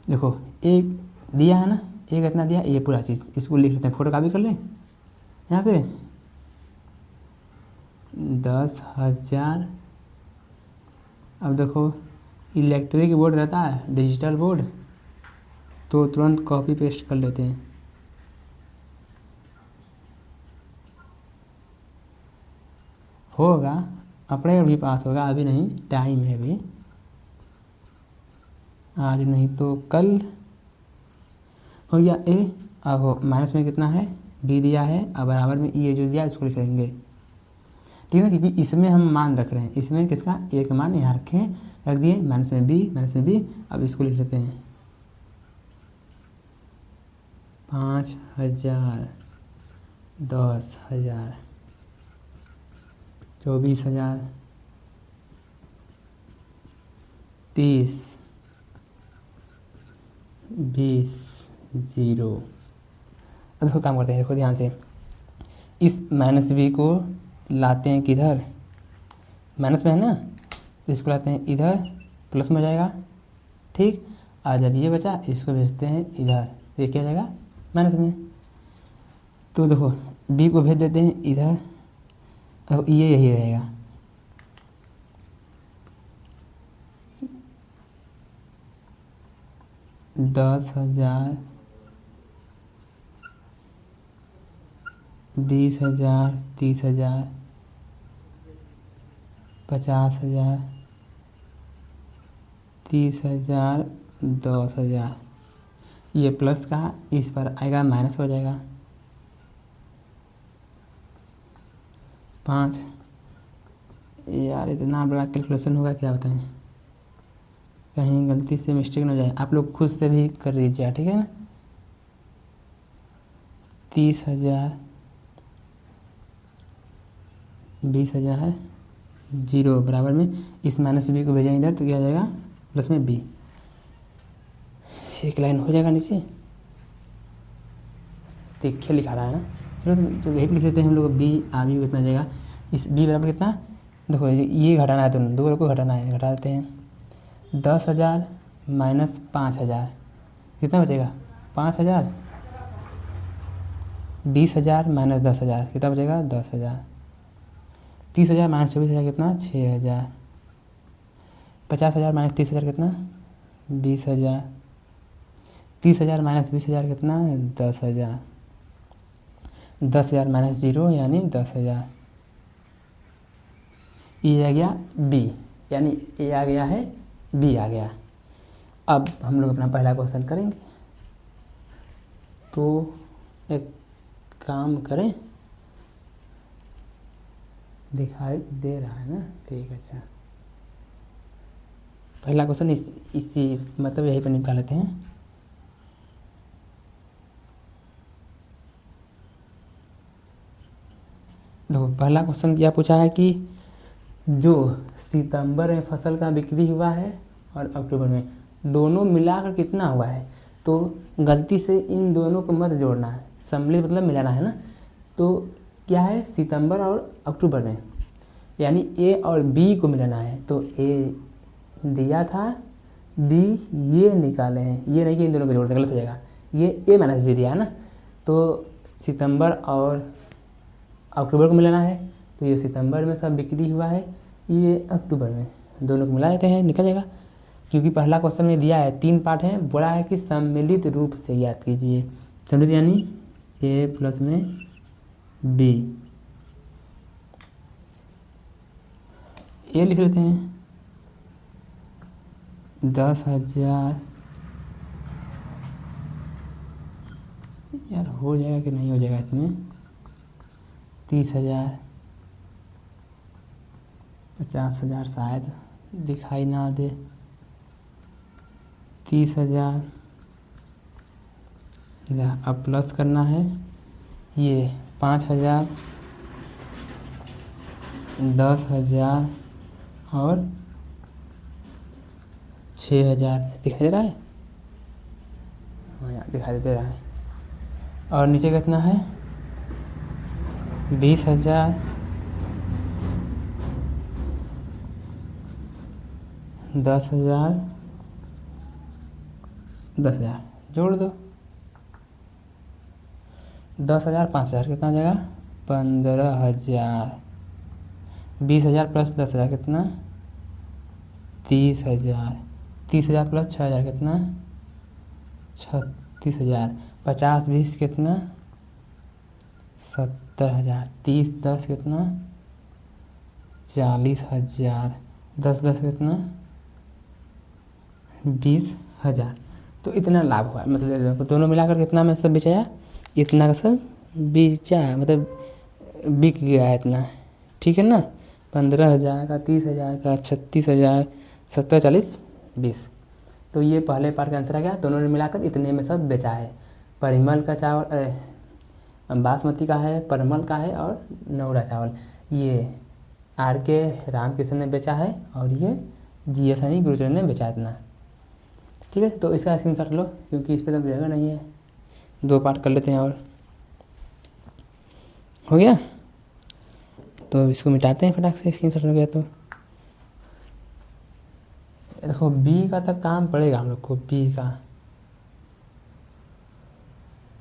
Speaker 1: देखो एक दिया है ना, एक इतना दिया, ये पूरा चीज़ इसको लिख लेते हैं, फोटो कॉपी कर लें यहाँ से। 10,000। अब देखो इलेक्ट्रिक बोर्ड रहता है, डिजिटल बोर्ड, तो तुरंत कॉपी पेस्ट कर लेते हैं। होगा अपने भी पास होगा, अभी नहीं, टाइम है अभी, आज नहीं तो कल हो गया। ए अब माइनस में कितना है? B दिया है, अब बराबर में ये जो दिया इसको लिख लेंगे, ठीक है ना, क्योंकि इसमें हम मान रख रहे हैं, इसमें किसका? ए का मान यहाँ रख दिए, माइनस में B। अब इसको लिख लेते हैं 5,000, 10,000, 24,000, 30, 20, 0। अब देखो काम करते हैं, देखो ध्यान से, इस -B को लाते हैं किधर? माइनस में है ना, तो इसको लाते हैं इधर, प्लस में हो जाएगा, ठीक। और जब ये बचा इसको भेजते हैं इधर, तो ये क्या हो जाएगा? माइनस में। तो देखो B को भेज देते हैं इधर, अब ये यही रहेगा, दस 10,000, 20,000, 30,000, 50,000, 30,000, 10,000। ये प्लस का इस पर आएगा, माइनस हो जाएगा 5। यार इतना बड़ा कैलकुलेशन होगा क्या बताएं, कहीं गलती से मिस्टेक ना हो जाए, आप लोग खुद से भी कर लीजिए, ठीक है ना। 30,000, 20,000, 0 बराबर में इस -B को भेजें इधर, तो क्या हो जाएगा? प्लस में B। एक लाइन हो जाएगा नीचे, देखिए लिखा रहा है ना। चलो तो यही लिख लेते हैं हम लोग, बी आबी को कितना जाएगा, इस बी बराबर कितना, देखो ये घटाना है, दोनों दो को घटाना है, घटा देते हैं। 10,000 माइनस 5,000 कितना बचेगा, 5,000। 20,000 माइनस 10,000 कितना बचेगा, 10,000। 30,000 माइनस 24,000 कितना, 6,000। 50,000 माइनस 30,000 कितना, 20,000। 30,000 माइनस 20,000 कितना, 10,000। 10,000 माइनस 0 यानी 10,000। ये आ गया बी, यानी ए आ गया है, बी आ गया। अब हम लोग अपना पहला क्वेश्चन करेंगे। तो एक काम करें, दिखाई दे रहा है ना, ठीक है। अच्छा, पहला क्वेश्चन इसी मतलब यहीं पर निकाल लेते हैं। देखो पहला क्वेश्चन क्या पूछा है कि जो सितंबर में फसल का बिक्री हुआ है और अक्टूबर में, दोनों मिलाकर कितना हुआ है। तो गलती से इन दोनों को मत जोड़ना है, सम्मिलित मतलब मिलाना है ना। तो क्या है, सितंबर और अक्टूबर में, यानी ए और बी को मिलाना है। तो ए दिया था, बी ये निकाले हैं, ये नहीं कि इन दोनों को जोड़ दें, गलत हो जाएगा। ये ए माइनस बी दिया है ना, तो सितंबर और अक्टूबर को मिलाना है। तो ये सितंबर में सब बिक्री हुआ है, ये अक्टूबर में, दोनों को मिला देते हैं, निकल जाएगा। क्योंकि पहला क्वेश्चन में दिया है 3 पार्ट है, बोला है कि सम्मिलित रूप से याद कीजिए। सम्मिलित यानी ए प्लस में बी, ए लिख लेते हैं। 10,000 यार हो जाएगा कि नहीं हो जाएगा इसमें, 30,000, 50,000 शायद दिखाई ना दे, 30,000। अब प्लस करना है, ये 5,000, 10,000 और 6,000 दिखाई दे रहा है, हाँ यार दिखाई दे रहा है। और नीचे कितना है, 20,000, 10,000, 10,000 जोड़ दो। 10,000 5,000 कितना हो जाएगा, 15,000। 20,000 प्लस 10,000 कितना, 30,000। 30,000 प्लस 6,000 कितना, 36,000। 50 20 कितना, 70,000। 30 10 कितना, 40,000। 10 10 कितना, 20,000। तो इतना लाभ हुआ, मतलब दोनों मिलाकर कितना में सब बेचाया, इतना का सब बेचा, मतलब बिक गया है इतना, ठीक है ना। 15,000 का, 30,000 का, 36,000, 70 40 20। तो ये पहले पार्ट का आंसर आ गया, दोनों ने मिलाकर इतने में सब बेचा है। परिमल का चावल बासमती का है, परमल का है और नौरा चावल, ये आर के रामकृष्ण ने बेचा है और ये GS यानी गुरुचरण ने बेचा इतना, ठीक है। तो इसका स्क्रीनशॉट लो, क्योंकि इस पर तो जगह नहीं है। 2 पार्ट कर लेते हैं और हो गया। तो इसको मिटाते हैं फटाक से, स्क्रीनशॉट हो गया। तो देखो बी का तक काम पड़ेगा हम लोग को, बी का,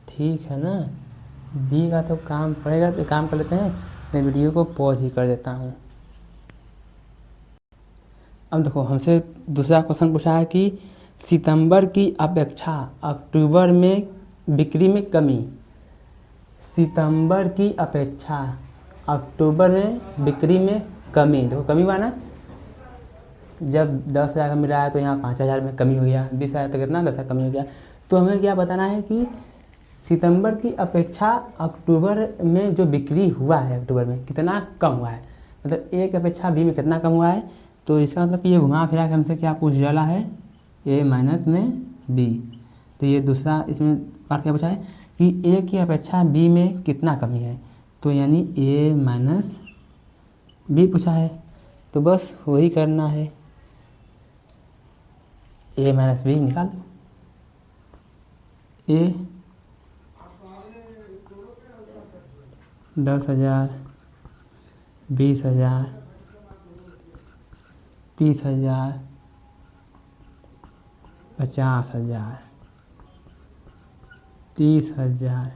Speaker 1: ठीक है ना। बी का तो काम पड़ेगा, तो काम कर लेते हैं। मैं वीडियो को पॉज ही कर देता हूँ। अब देखो हमसे दूसरा क्वेश्चन पूछा है कि सितंबर की अपेक्षा अक्टूबर में बिक्री में कमी। सितंबर की अपेक्षा अक्टूबर में बिक्री में कमी, देखो कमी हुआ ना, जब 10,000 का मिल रहा है तो यहाँ 5,000 में कमी हो गया, 20,000 तक कितना 10,000 कमी हो गया। तो हमें क्या बताना है कि सितंबर की अपेक्षा अक्टूबर में जो बिक्री हुआ है, अक्टूबर में कितना कम हुआ है, मतलब ए की अपेक्षा बी में कितना कम हुआ है। तो इसका मतलब कि ये घुमा फिरा के हमसे क्या पूछ डाला है, ए माइनस में बी। तो ये दूसरा इसमें पार्ट क्या पूछा है कि ए की अपेक्षा बी में कितना कमी है, तो यानी ए माइनस बी पूछा है। तो बस वही करना है, ए माइनस बी निकाल दो, ए 10,000, 20,000, 30,000, 50,000, 30,000,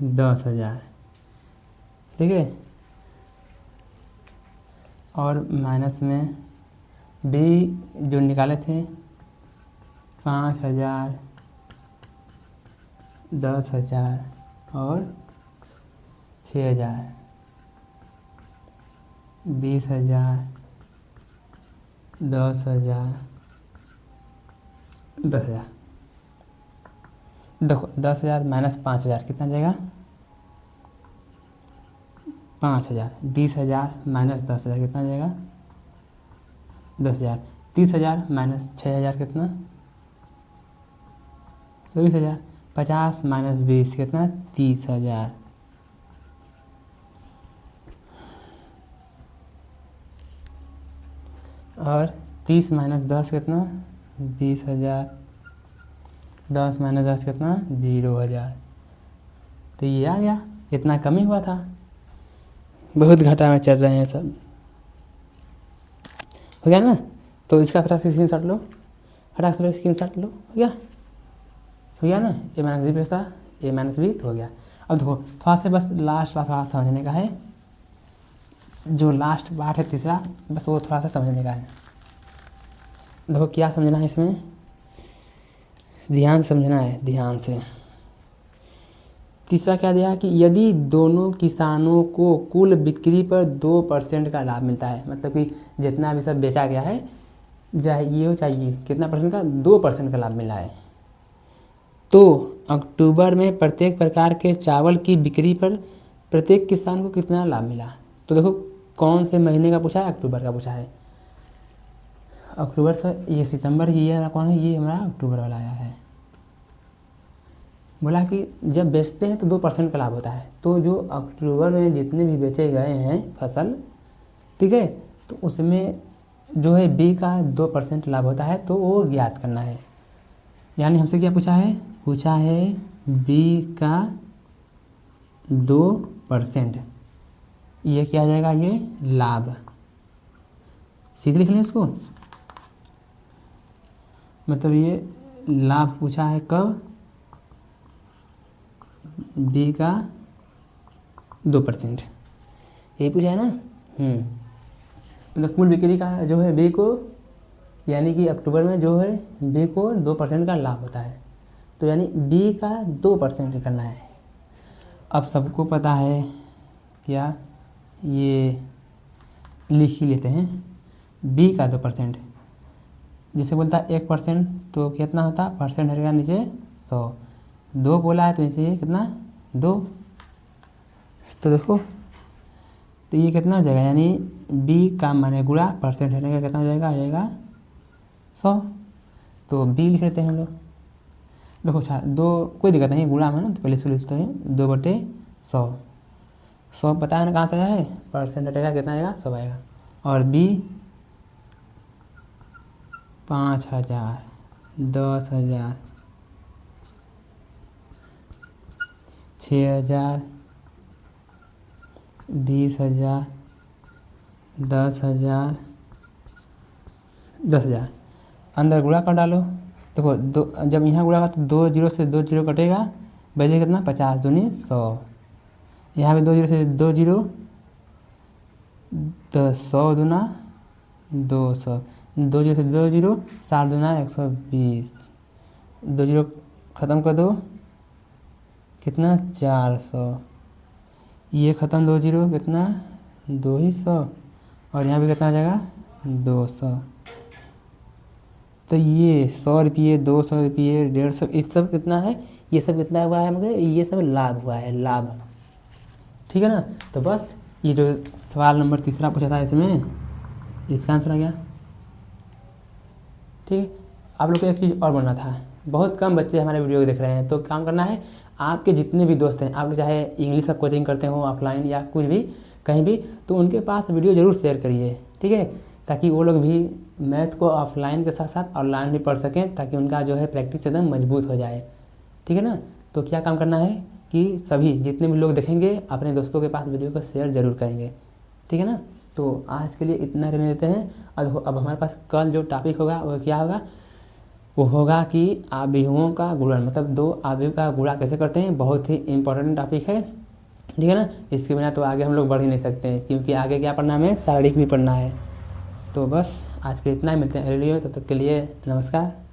Speaker 1: 10,000। ठीक है। और माइनस में बी जो निकाले थे 5,000, 10,000 और 6,000, 20,000, 10,000, 10,000। देखो 10,000 माइनस 5,000 कितना जाएगा? 5,000। 20,000 माइनस 10,000 कितना जाएगा? 10,000। 30,000 माइनस 6,000 कितना? 24,000। 50 माइनस 20 कितना? 30,000। और 30 माइनस 10 कितना? 20,000। 10 माइनस 10 कितना? 0,000। तो ये आ गया, इतना कम ही हुआ था। बहुत घाटा में चल रहे हैं सब। हो गया ना? तो इसका फटाक से स्क्रीनशॉट लो, फटाक से लो स्क्रीनशॉट लो। हो गया ना? ए माइनस बी प्लस ए माइनस बी तो हो गया। अब देखो थोड़ा से बस लास्ट थोड़ा समझने का है, जो लास्ट पार्ट है तीसरा, बस वो थोड़ा सा समझने का है। देखो क्या समझना है इसमें, ध्यान समझना है, ध्यान से। तीसरा क्या दिया कि यदि दोनों किसानों को कुल बिक्री पर 2% का लाभ मिलता है, मतलब कि जितना भी सब बेचा गया है, चाहे ये हो चाहे ये, कितना परसेंट का? 2% का लाभ मिला है, तो अक्टूबर में प्रत्येक प्रकार के चावल की बिक्री पर प्रत्येक किसान को कितना लाभ मिला? तो देखो कौन से महीने का पूछा है? अक्टूबर का पूछा है। अक्टूबर से ये सितंबर, ये कौन है? ये हमारा अक्टूबर वाला आया है। बोला कि जब बेचते हैं तो 2% का लाभ होता है, तो जो अक्टूबर में जितने भी बेचे गए हैं फसल, ठीक है, तो उसमें जो है बी का 2% लाभ होता है, तो वो ज्ञात करना है। यानी हमसे क्या पूछा है? पूछा है बी का 2%, ये क्या आ जाएगा? ये लाभ। सीधे लिख लें इसको, मतलब ये लाभ पूछा है कब? बी का 2%, यही पूछा है ना। मतलब कुल बिक्री का जो है बी को, यानी कि अक्टूबर में जो है बी को 2% का लाभ होता है, तो यानी बी का 2% करना है। अब सबको पता है क्या, ये लिख ही लेते हैं, बी का 2%, जिसे बोलता है 1%, तो कितना होता? परसेंट हटेगा नीचे 100, 2 बोला है तो नीचे ये कितना? 2। तो देखो तो ये कितना हो जाएगा? यानी बी का माने गुणा परसेंट हटेगा कितना हो जाएगा? आ जाएगा 100। तो बी लिख लेते हैं हम लोग। देखो अच्छा 2 कोई दिक्कत नहीं, गुणा में ना, तो पहले से लिखते हैं 2/100। 100 पता है ना कहाँ से आया है? परसेंट हटेगा कितना आएगा? 100 आएगा। और बी 5,000, 10,000, 6,000, 20,000, 10,000, 10,000 अंदर गुणा कर डालो। देखो जब यहाँ गुणा का तो 2 जीरो से 2 जीरो कटेगा, बचे कितना? 50 दूनी 100। यहाँ भी 2 जीरो से 2 जीरो, तो 100 दूना 200, 2 जीरो से 2 जीरो, 60 दूना 120, 2 जीरो ख़त्म कर दो, कितना? 400। ये ख़त्म 2 जीरो, कितना? 200, और यहाँ भी कितना आ जाएगा? 200। तो ये 100 रुपये, 200 रुपये, 150, इस सब कितना है? ये सब कितना हुआ है मगर? ये सब लाभ हुआ है, लाभ। ठीक है ना? तो बस ये जो सवाल नंबर तीसरा पूछा था इसमें, इसका आंसर आ गया। ठीक है। आप लोग को एक चीज़ और बोलना था, बहुत कम बच्चे हमारे वीडियो को देख रहे हैं, तो काम करना है, आपके जितने भी दोस्त हैं, आप चाहे इंग्लिश का कोचिंग करते हो ऑफलाइन या कुछ भी कहीं भी, तो उनके पास वीडियो ज़रूर शेयर करिए। ठीक है, ताकि वो लोग भी मैथ को ऑफलाइन के साथ साथ ऑनलाइन भी पढ़ सकें, ताकि उनका जो है प्रैक्टिस एकदम मजबूत हो जाए। ठीक है ना। तो क्या काम करना है कि सभी जितने भी लोग देखेंगे अपने दोस्तों के पास वीडियो को शेयर जरूर करेंगे। ठीक है ना। तो आज के लिए इतना रहने देते हैं। अब हमारे पास कल जो टॉपिक होगा वो क्या होगा, वो होगा कि आव्यूहों का गुणन, मतलब दो आव्यूह का गुणा कैसे करते हैं। बहुत ही इंपॉर्टेंट टॉपिक है। ठीक है ना। इसके बिना तो आगे हम लोग बढ़ ही नहीं सकते हैं, क्योंकि आगे क्या पढ़ना है, हमें शारीरिक भी पढ़ना है। तो बस आज के इतना ही, मिलते हैं अगली वीडियो में। तब तक के लिए नमस्कार।